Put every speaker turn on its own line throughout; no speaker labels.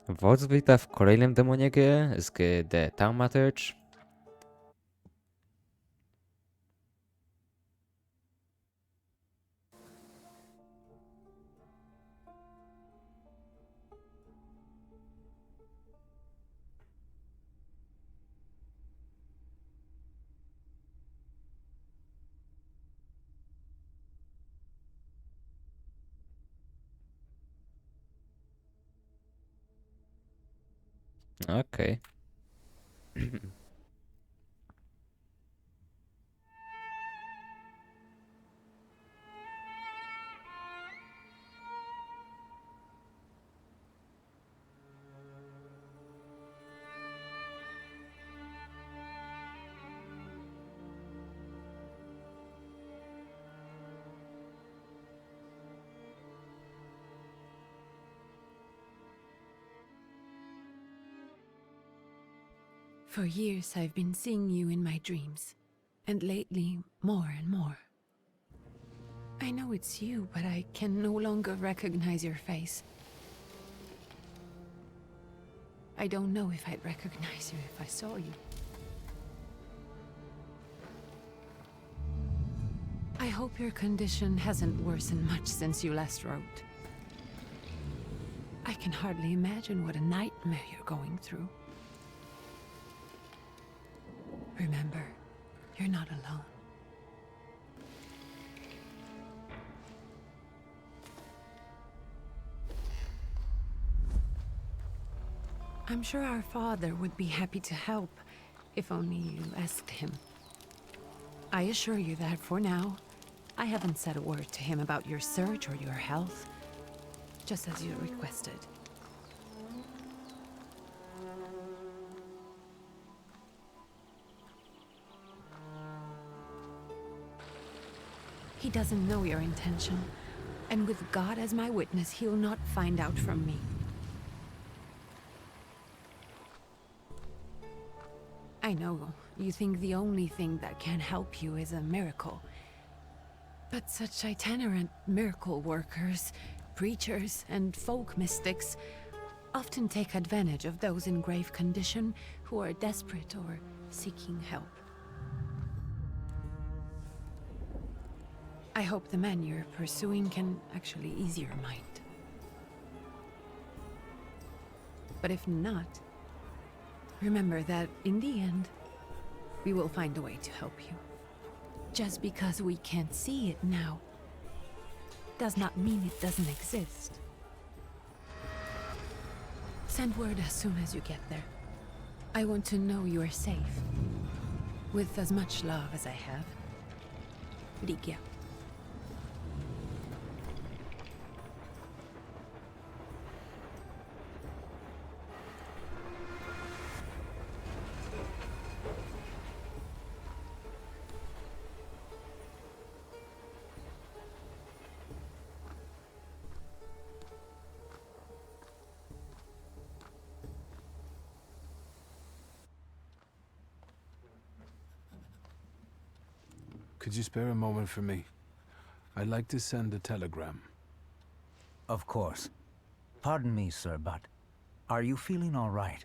Wodz wita w kolejnym demonie Gier z gry The Thaumaturge. Okej.
For years I've been seeing you in my dreams, and lately more and more. I know it's you, but I can no longer recognize your face. I don't know if I'd recognize you if I saw you. I hope your condition hasn't worsened much since you last wrote. I can hardly imagine what a nightmare you're going through. Remember, you're not alone. I'm sure our father would be happy to help, if only you asked him. I assure you that for now, I haven't said a word to him about your search or your health, just as you requested. He doesn't know your intention, and with God as my witness, he'll not find out from me. I know you think the only thing that can help you is a miracle. But such itinerant miracle workers, preachers, and folk mystics often take advantage of those in grave condition who are desperate or seeking help. I hope the man you're pursuing can actually ease your mind. But if not, remember that in the end, we will find a way to help you. Just because we can't see it now does not mean it doesn't exist. Send word as soon as you get there. I want to know you are safe. With as much love as I have. Gier.
Could you spare a moment for me? I'd like to send a telegram.
Of course. Pardon me, sir, but are you feeling all right?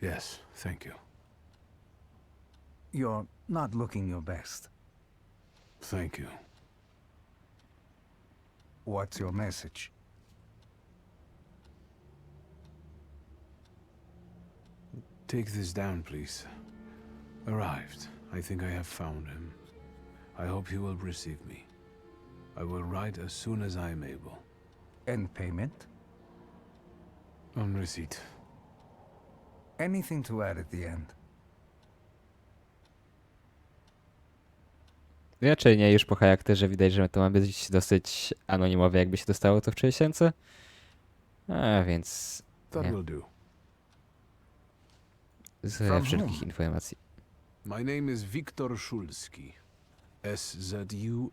Yes, thank you.
You're not looking your best.
Thank you.
What's your message?
Take this down, please. Arrived. I think I have found him. I hope you will receive me. I will write as soon as I am able.
And payment?
On receipt.
Anything to add at the end?
Raczej nie, już po charakterze widać, że to ma być dosyć anonimowe, jakby się dostało to w 3000. A więc
That
nie.
will do.
Ze
From
wszelkich
whom?
informacji.
My name is Wiktor Szulski. S-Z-U-L-S-K-I.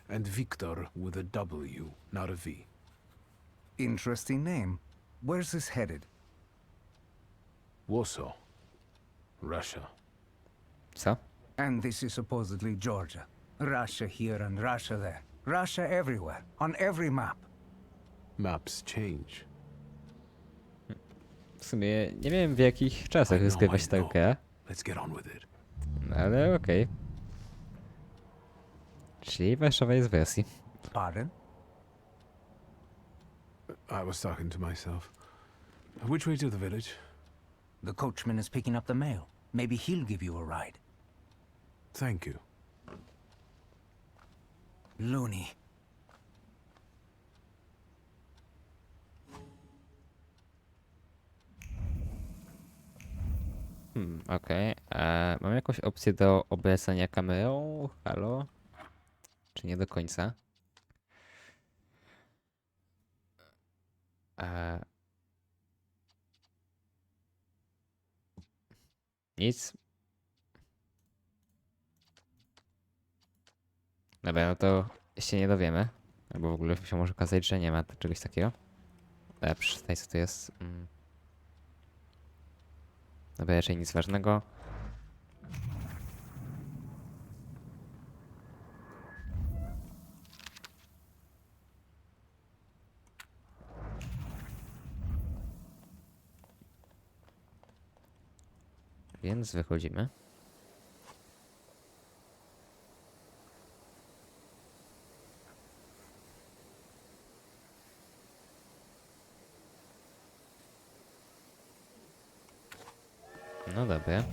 And Victor with a W, not a V.
Interesting name. Where's this headed?
Warsaw. Russia.
Co?
And this is supposedly Georgia. Russia here and Russia there. Russia everywhere, on every map.
Maps change.
W sumie nie wiem w jakich czasach
I know,
rozgrywa
I
się ta
know.
gra,
Let's get on with it.
no ale okej. Czyli Warszawa jest w wersji.
Pardon?
I was talking to myself. Which way to the village?
The coachman is picking up the mail. Maybe he'll give you a ride.
Thank you.
Looney.
Okej. Mam jakąś opcję do obracania kamerą? Halo? Czy nie do końca? Nic. Dobra, no to się nie dowiemy. Albo w ogóle się może okazać, że nie ma czegoś takiego. Przeczytaj, co to jest. Dobra, raczej nic ważnego. Więc wychodzimy. No dobra.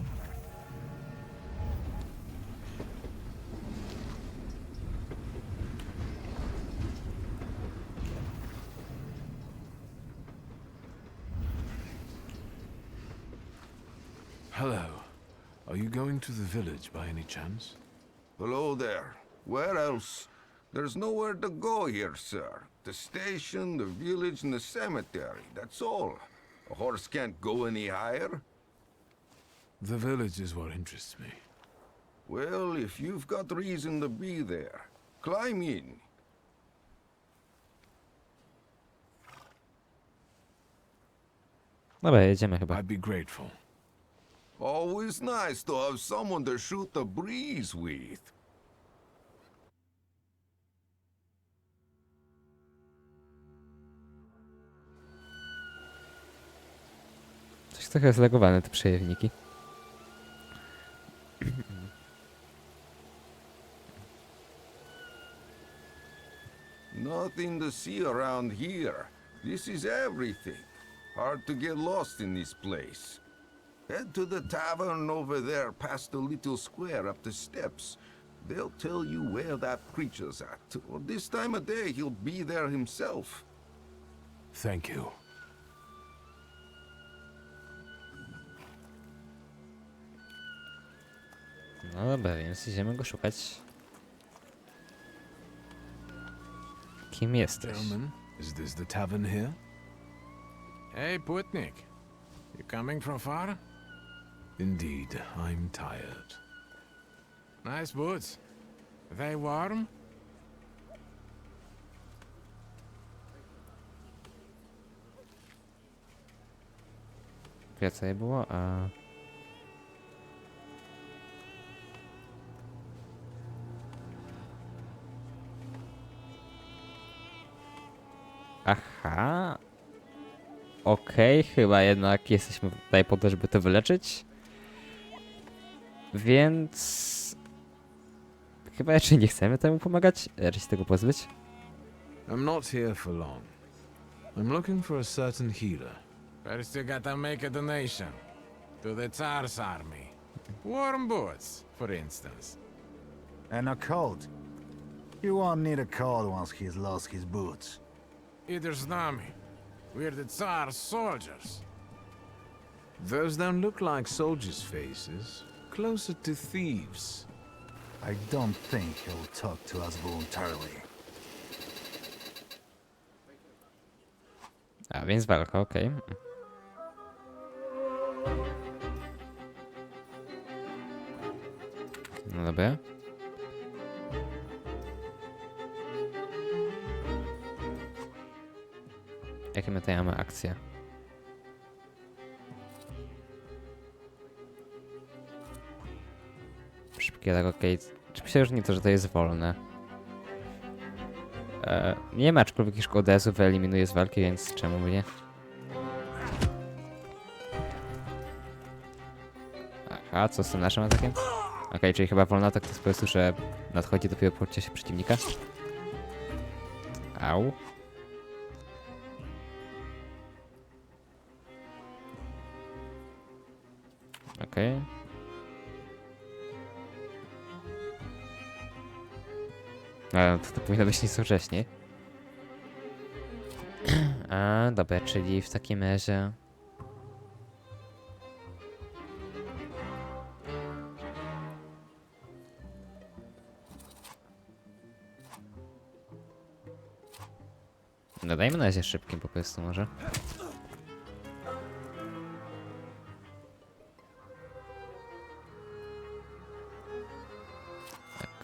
Hello. Are you going to the village by any chance?
Hello there. Where else? There's nowhere to go here, sir. The station, the village, and the cemetery. That's all. A horse can't go any higher.
The village is what interests me.
Well, if you've got reason to be there, climb in.
Dobra, jedziemy chyba.
I'd be grateful.
Always nice to have someone to shoot the breeze with.
Coś trochę zlegowane te przejewniki.
Nothing to see around here. This is everything. Hard to get lost in this place. Head to the tavern over there past the little square up the steps. They'll tell you where that creature's at. Or this time of day, he'll be there himself.
Thank you.
No dobra, więc idziemy go szukać. Kim jesteś?
Gentlemen, is this the tavern here?
Hey, Putnik. You coming from far?
Indeed, I'm tired.
Nice boots. They warm?
Więcej było, a... Aha. Okej, chyba jednak jesteśmy tutaj po to, żeby to wyleczyć. Więc... Chyba raczej nie chcemy temu pomagać, raczej się tego pozbyć.
I'm not here for long. I'm looking for a certain healer.
First you gotta make a donation. To the Tsar's army. Warm boots, for instance.
And a coat. You won't need a coat once he's lost his boots.
Either Znami. We're the Tsar's soldiers.
Those don't look like soldiers' faces. Closer to thieves.
I don't think he'll talk to us voluntarily.
A więc walka, okej. No dobra. Jakie my tutaj mamy akcje? Szybki atak, okej. Czy myślę, że nie to, że to jest wolne? Nie ma, aczkolwiek już go od razu wyeliminuję z walki, więc czemu by nie? Aha, co z tym naszym atakiem? Okej, czyli chyba wolny atak to jest po prostu, że nadchodzi dopiero po ciosie przeciwnika. Au. Okej. To powinno być nieco wcześniej. Dobra, czyli w takim razie... No dajmy na razie szybkim po prostu może.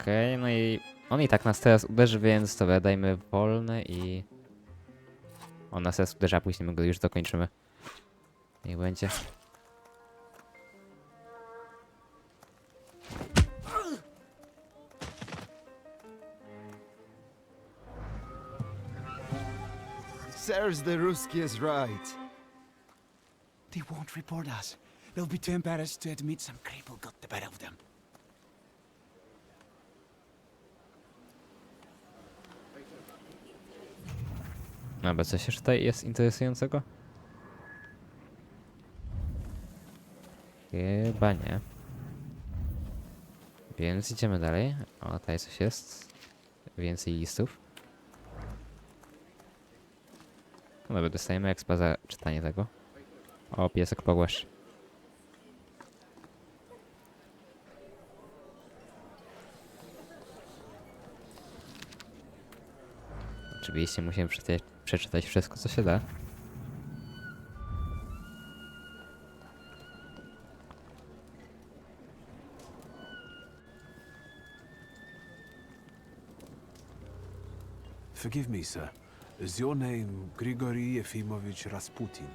Okej, no i on i tak nas teraz uderzy, więc dobra, dajmy wolne i... On nas teraz uderzy, a później my go już dokończymy. Niech będzie.
Sirs, the Ruski is right. They won't report us. They'll be too embarrassed to admit some cripple got the better of them.
Dobra, coś jeszcze tutaj jest interesującego? Chyba nie. Więc idziemy dalej. O, tutaj coś jest. Więcej listów. No dobra, dostajemy expa za czytanie tego. O, piesek pogłasz. Oczywiście musimy przeczytać wszystko, co się da.
Forgive me, sir. Is your name Grigory Yefimovich Rasputin?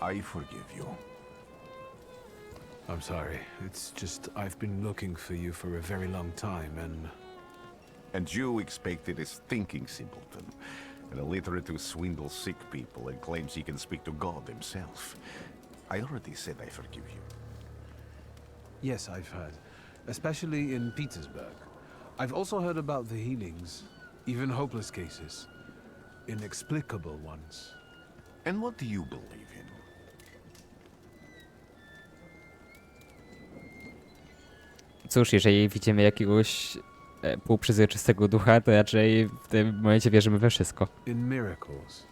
I forgive you.
I'm sorry. It's just I've been looking for you for a very long time, and
And you expected his thinking simpleton, an illiterate who swindles sick people and claims he can speak to God himself. I already said I forgive you.
yes, I've heard, especially in Petersburg. I've also heard about the healings, even hopeless cases, inexplicable ones.
And what do you believe in?
Cóż, jeżeli widzimy jakiegoś półprzezroczystego ducha, to raczej w tym momencie wierzymy we wszystko.
In miracles.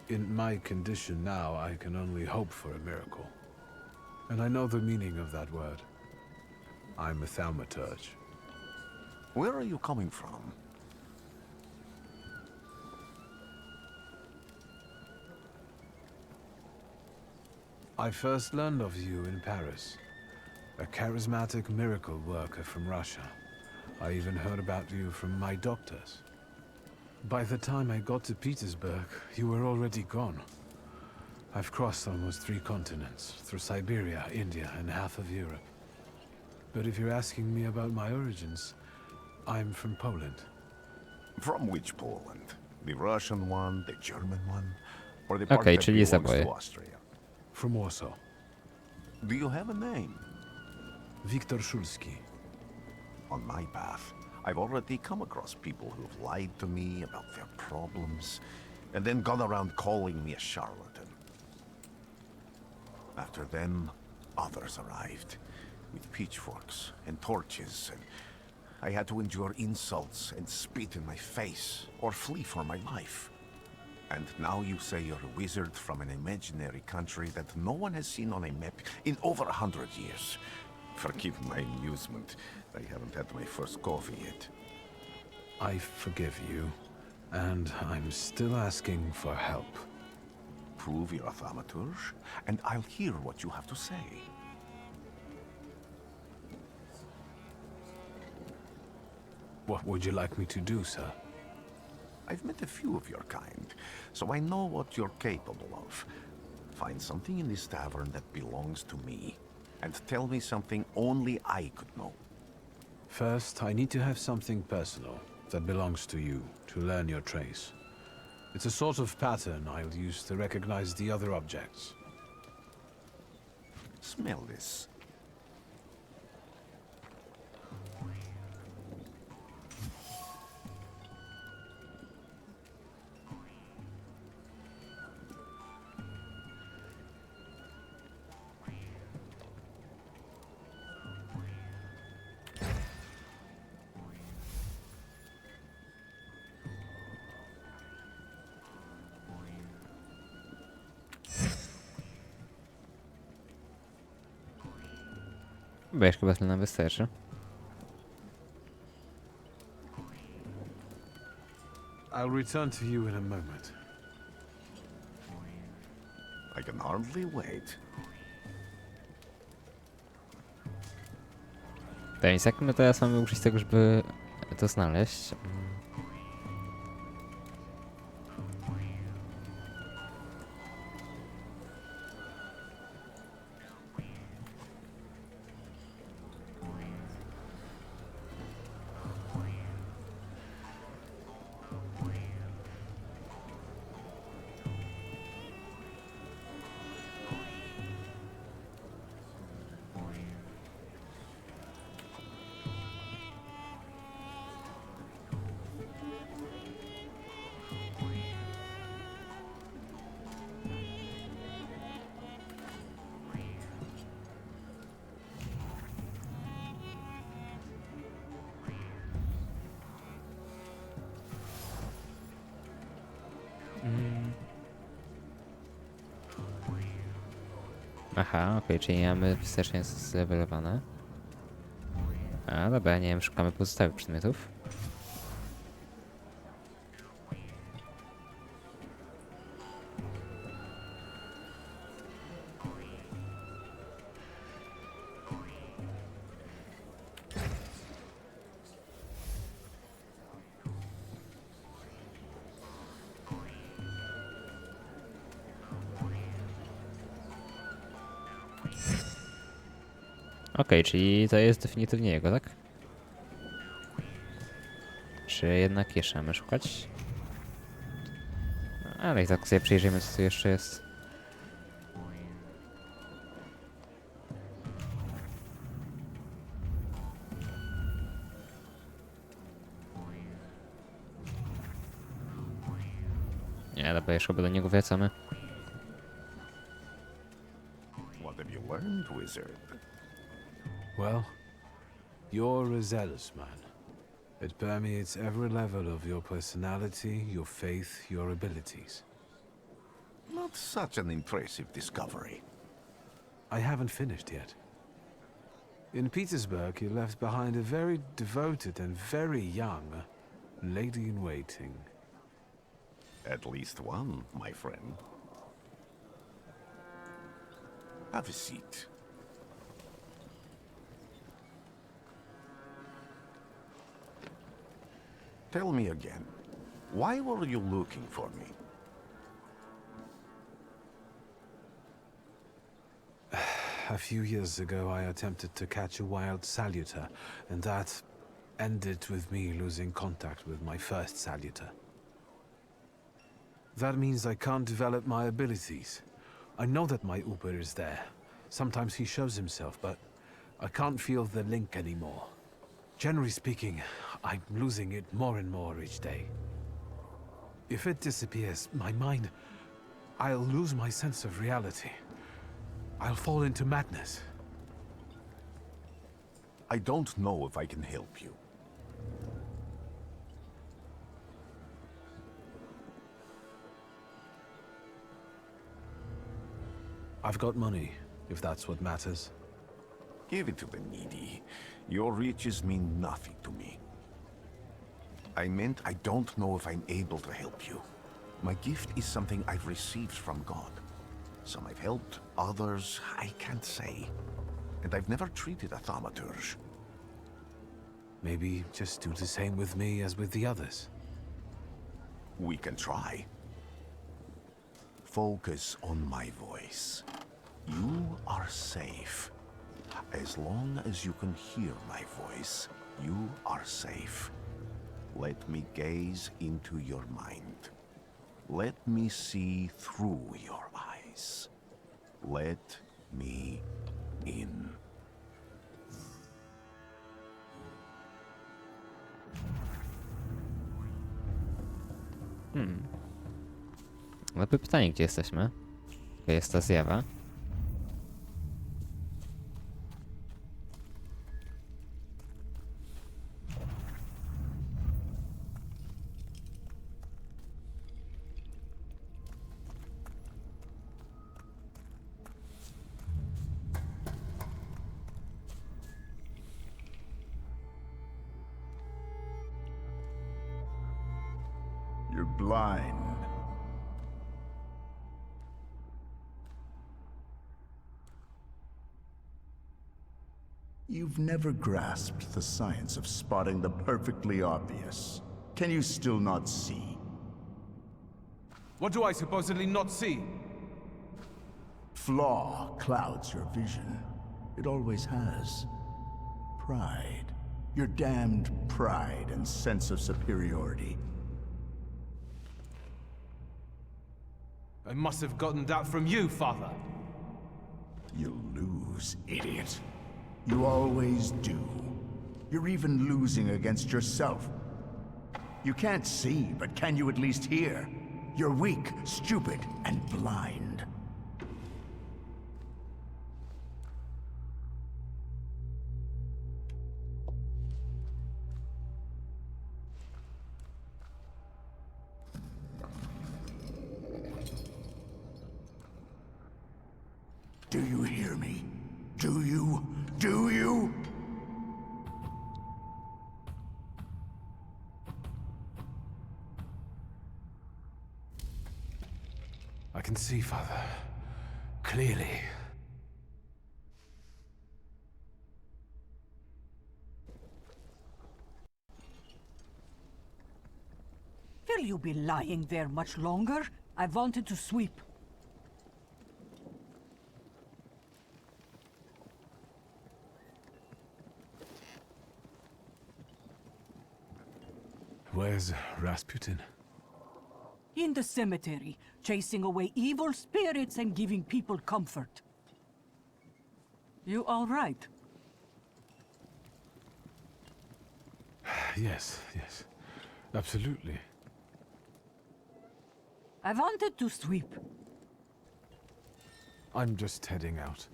In my condition now, I can only hope for a miracle. And I know the meaning of that word. I'm a Thaumaturge.
Where are you coming from?
I first learned of you in Paris. A charismatic miracle worker from Russia. I even heard about you from my doctors. By the time I got to Petersburg, you were already gone. I've crossed almost 3 continents, through Siberia, India, and half of Europe. But if you're asking me about my origins, I'm from Poland.
From which Poland? The Russian one, the German one, or the part
Okej,
that
czyli
belongs
zaboje.
to Austria?
From Warsaw.
Do you have a name?
Wiktor Szulski.
On my path, I've already come across people who've lied to me about their problems, and then gone around calling me a charlatan. After them, others arrived, with pitchforks and torches, and I had to endure insults and spit in my face, or flee for my life. And now you say you're a wizard from an imaginary country that no one has seen on a map in over 100 years. Forgive my amusement. I haven't had my first coffee yet.
I forgive you, and I'm still asking for help.
Prove you're a Thaumaturge, and I'll hear what you have to say.
What would you like me to do, sir?
I've met a few of your kind, so I know what you're capable of.
Find something in this tavern that belongs to me, and tell me something only I could know.
First, I need to have something personal that belongs to you to learn your trace. It's a sort of pattern I'll use to recognize the other objects.
Smell this.
Wiesz, chyba tyle nam wystarczy.
I'll return to you in a moment.
I can hardly wait.
To więc jak my teraz mamy użyć tego, żeby to znaleźć? Aha, okej, czyli mamy wstecznie zlevelowane. A, dobra, nie wiem, szukamy pozostałych przedmiotów. Okej, czyli to jest definitywnie jego, tak? Czy jednak jeszcze mamy szukać? Ale i tak sobie przyjrzyjmy, co tu jeszcze jest. Nie, dobra, jeszcze do niego wracamy.
What have you learned, wizard?
Well, you're a zealous man. It permeates every level of your personality, your faith, your abilities.
Not such an impressive discovery.
I haven't finished yet. In Petersburg, you left behind a very devoted and very young lady-in-waiting.
At least one, my friend. Have a seat. Tell me again, why were you looking for me?
A few years ago, I attempted to catch a wild saluter, and that ended with me losing contact with my first saluter. That means I can't develop my abilities. I know that my Uber is there. Sometimes he shows himself, but I can't feel the link anymore. Generally speaking, I'm losing it more and more each day. If it disappears, my mind... I'll lose my sense of reality. I'll fall into madness.
I don't know if I can help you.
I've got money, if that's what matters.
Give it to the needy. Your riches mean nothing to me. I meant I don't know if I'm able to help you. My gift is something I've received from God. Some I've helped, others I can't say. And I've never treated a Thaumaturge.
Maybe just do the same with me as with the others.
We can try. Focus on my voice. You are safe. As long as you can hear my voice, you are safe. Let me gaze into your mind. Let me see through your eyes. Let me in.
No to pytanie, gdzie jesteśmy? To jest ta zjawa.
You're blind. You've never grasped the science of spotting the perfectly obvious. Can you still not see?
What do I supposedly not see?
Flaw clouds your vision. It always has. Pride. Your damned pride and sense of superiority.
I must have gotten that from you, Father.
You'll lose, idiot. You always do. You're even losing against yourself. You can't see, but can you at least hear? You're weak, stupid, and blind. Do you hear me? Do you? Do you?
I can see, Father. Clearly.
Will you be lying there much longer? I wanted to sweep.
Where's Rasputin?
In the cemetery, chasing away evil spirits and giving people comfort. You all right?
Yes, yes. Absolutely.
I wanted to sweep.
I'm just heading out.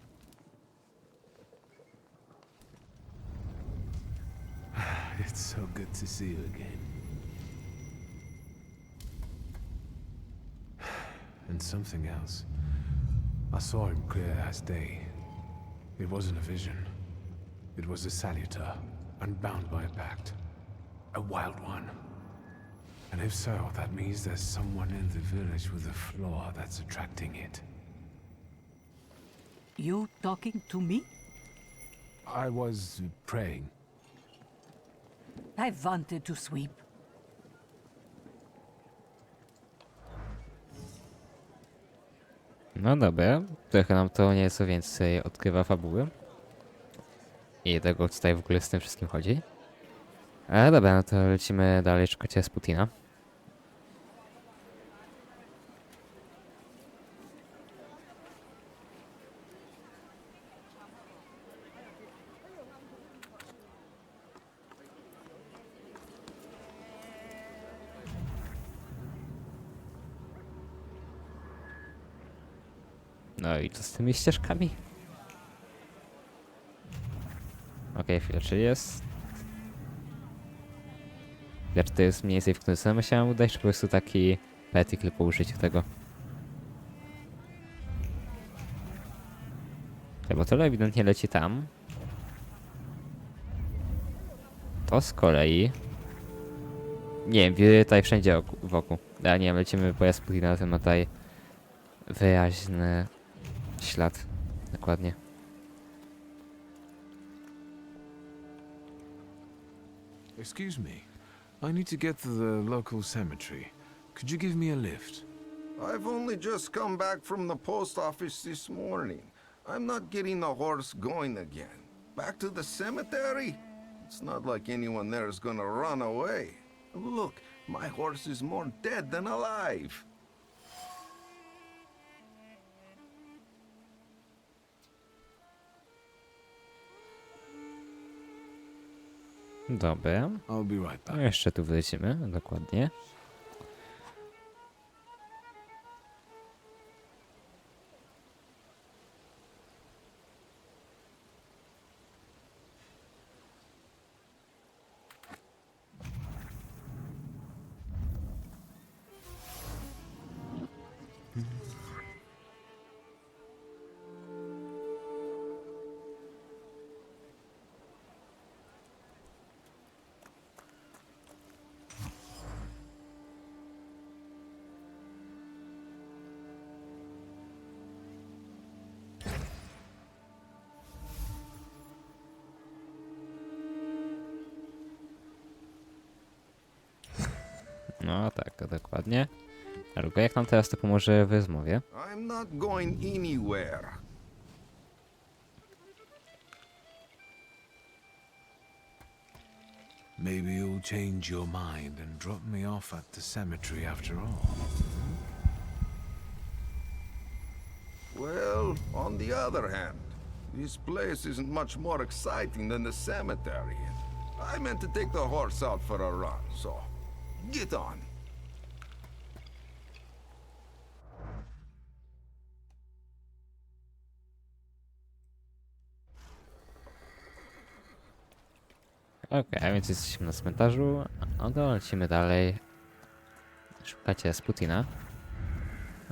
It's so good to see you again. And something else. I saw him clear as day. It wasn't a vision. It was a saluter, unbound by a pact. A wild one. And if so, that means there's someone in the village with a flaw that's attracting it.
You talking to me?
I was praying.
I wanted to sweep.
No dobra, trochę nam to nieco więcej odkrywa fabuły. I tego, co tutaj w ogóle z tym wszystkim chodzi. Ale dobra, no to lecimy dalej szukać Rasputina. No i co z tymi ścieżkami? Okej, chwilę, czy jest... Ja, czy to jest mniej więcej w którym samym musiałem udać, czy po prostu taki petykl po użyciu tego? Bo to ewidentnie leci tam. To z kolei... Nie wiem, widzę tutaj wszędzie wokół. A nie wiem, lecimy po Rasputina, ten ma tutaj wyraźny ślad. Dokładnie.
Excuse me. I need to get to the local cemetery. Could you give me a lift?
I've only just come back from the post office this morning. I'm not getting the horse going again. Back to the cemetery? It's not like anyone there is gonna run away. Look, my horse is more dead than alive.
Dobra.
I'll be right back.
Jeszcze tu wlecimy, dokładnie. No tak, dokładnie. Tylko jak nam teraz to pomoże w rozmowie?
I'm not going anywhere.
Maybe you'll change your mind and drop me off at the cemetery after all.
Well, on the other hand, this place isn't much more exciting than the cemetery. I meant to take the horse out for a run, so get on.
Okej, więc jesteśmy na cmentarzu. No to lecimy dalej. Szukacie Rasputina.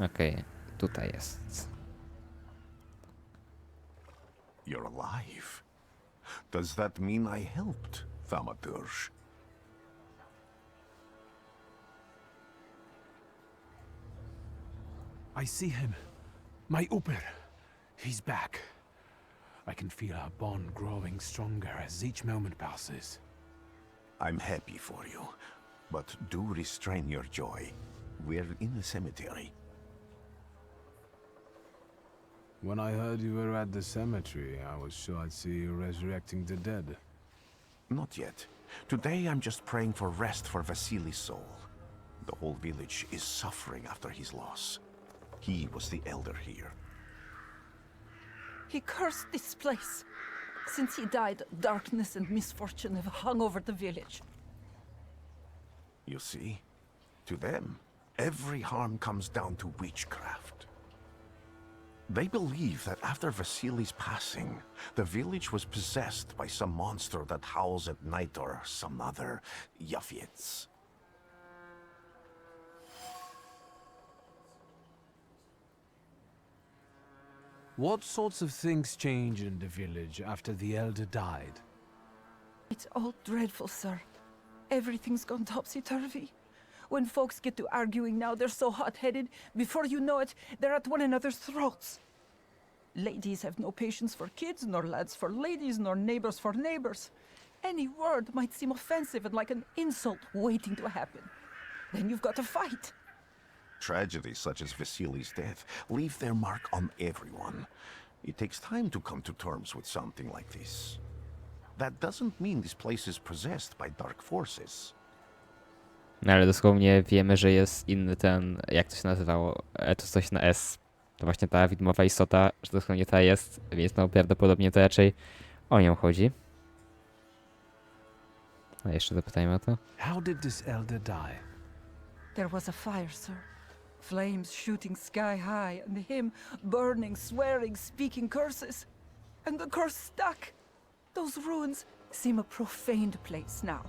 Okej, tutaj jest.
You're alive. Does that mean I helped, Thaumaturge?
I see him. My Uber. He's back. I can feel our bond growing stronger as each moment passes.
I'm happy for you, but do restrain your joy. We're in the cemetery.
When I heard you were at the cemetery, I was sure I'd see you resurrecting the dead.
Not yet. Today I'm just praying for rest for Vasily's soul. The whole village is suffering after his loss. He was the elder here.
He cursed this place. Since he died, darkness and misfortune have hung over the village.
You see? To them, every harm comes down to witchcraft. They believe that after Vasily's passing, the village was possessed by some monster that howls at night or some other Yafiets.
What sorts of things change in the village after the elder died?
It's all dreadful, sir. Everything's gone topsy-turvy. When folks get to arguing now, they're so hot-headed, before you know it, they're at one another's throats. Ladies have no patience for kids, nor lads for ladies, nor neighbors for neighbors. Any word might seem offensive and like an insult waiting to happen. Then you've got to fight.
Tragedies such as Vasily's death leave their mark on everyone. It takes time to come to terms with something like this. That doesn't mean this place is possessed by dark forces.
No ale dosłownie wiemy, że jest inny ten, jak to się nazywało, to coś na S. To właśnie ta widmowa istota, że dosłownie ta jest, więc no prawdopodobnie to raczej o nią chodzi. A jeszcze zapytajmy o to.
How did this elder die?
There was a fire, sir. Flames shooting sky high, and him burning, swearing, speaking curses. And the curse stuck. Those ruins seem a profaned place now.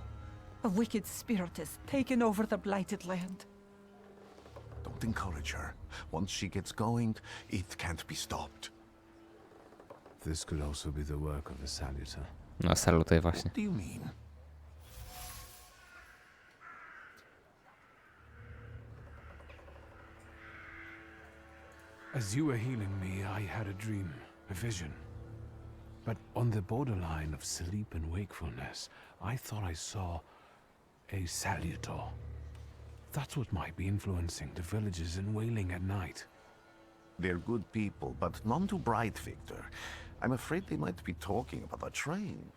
A wicked spirit has taken over the blighted land.
Don't encourage her. Once she gets going, it can't be stopped.
This could also be the work of a salutor.
No salutuj właśnie.
What do you mean?
As you were healing me, I had a dream, a vision. But on the borderline of sleep and wakefulness, I thought I saw a salutor. That's what might be influencing the villagers in Wailing at night.
They're good people, but none too bright, Victor. I'm afraid they might be talking about a train.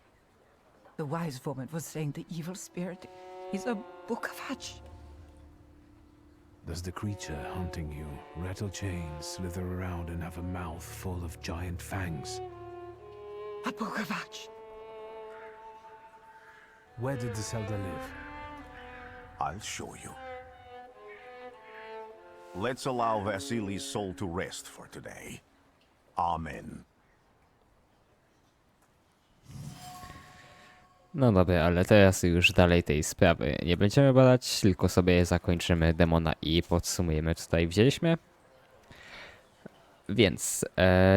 The wise woman was saying the evil spirit is a book of hatch.
Does the creature hunting you rattle chains, slither around, and have a mouth full of giant fangs?
A book of hatch.
Where did the Zelda live?
I'll show you. Let's allow Vasily's soul to rest for today. Amen.
No dobra, ale teraz już dalej tej sprawy nie będziemy badać, tylko sobie zakończymy demona i podsumujemy, co tutaj wzięliśmy. Więc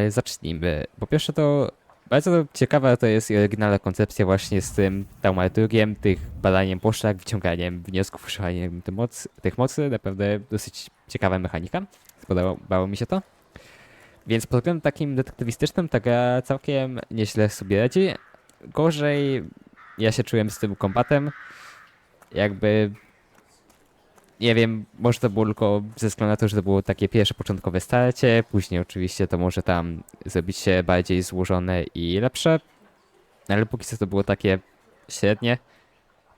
zacznijmy. Po pierwsze to bardzo ciekawa to jest i oryginalna koncepcja właśnie z tym Thaumaturgiem, tych badaniem poszlak, wyciąganiem wniosków, uszywaniem tych mocy. Naprawdę dosyć ciekawa mechanika. Spodobało mi się to. Więc pod względem takim detektywistycznym ta gra całkiem nieźle sobie radzi. Gorzej ja się czułem z tym kombatem. Jakby... Nie wiem, może to było tylko ze względu na to, że to było takie pierwsze początkowe starcie, później oczywiście to może tam zrobić się bardziej złożone i lepsze, ale póki co to było takie średnie.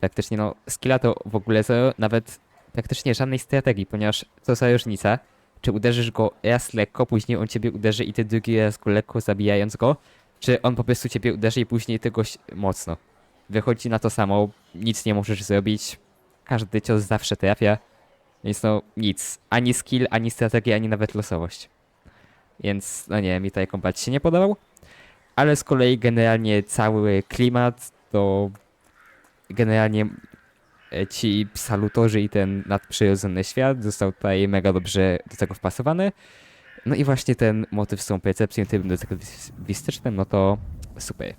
Praktycznie no, skilla to w ogóle zero, nawet praktycznie żadnej strategii, ponieważ to za różnica, czy uderzysz go raz lekko, później on ciebie uderzy i ty drugi raz go lekko zabijając go, czy on po prostu ciebie uderzy i później ty go mocno. Wychodzi na to samo, nic nie możesz zrobić, każdy cios zawsze trafia. Więc no nic, ani skill, ani strategia, ani nawet losowość. Więc no nie, mi tutaj kombat się nie podobał. Ale z kolei generalnie cały klimat to generalnie ci salutorzy i ten nadprzyrodzony świat został tutaj mega dobrze do tego wpasowany. No i właśnie ten motyw z tą percepcją, tym detektywistycznym, no to super.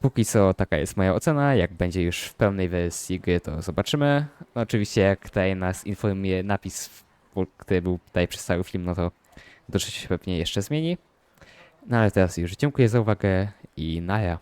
Póki co taka jest moja ocena, jak będzie już w pełnej wersji gry, to zobaczymy. No oczywiście jak tutaj nas informuje napis, który był tutaj przez cały film, no to dużo się pewnie jeszcze zmieni. No ale teraz już dziękuję za uwagę i na ja.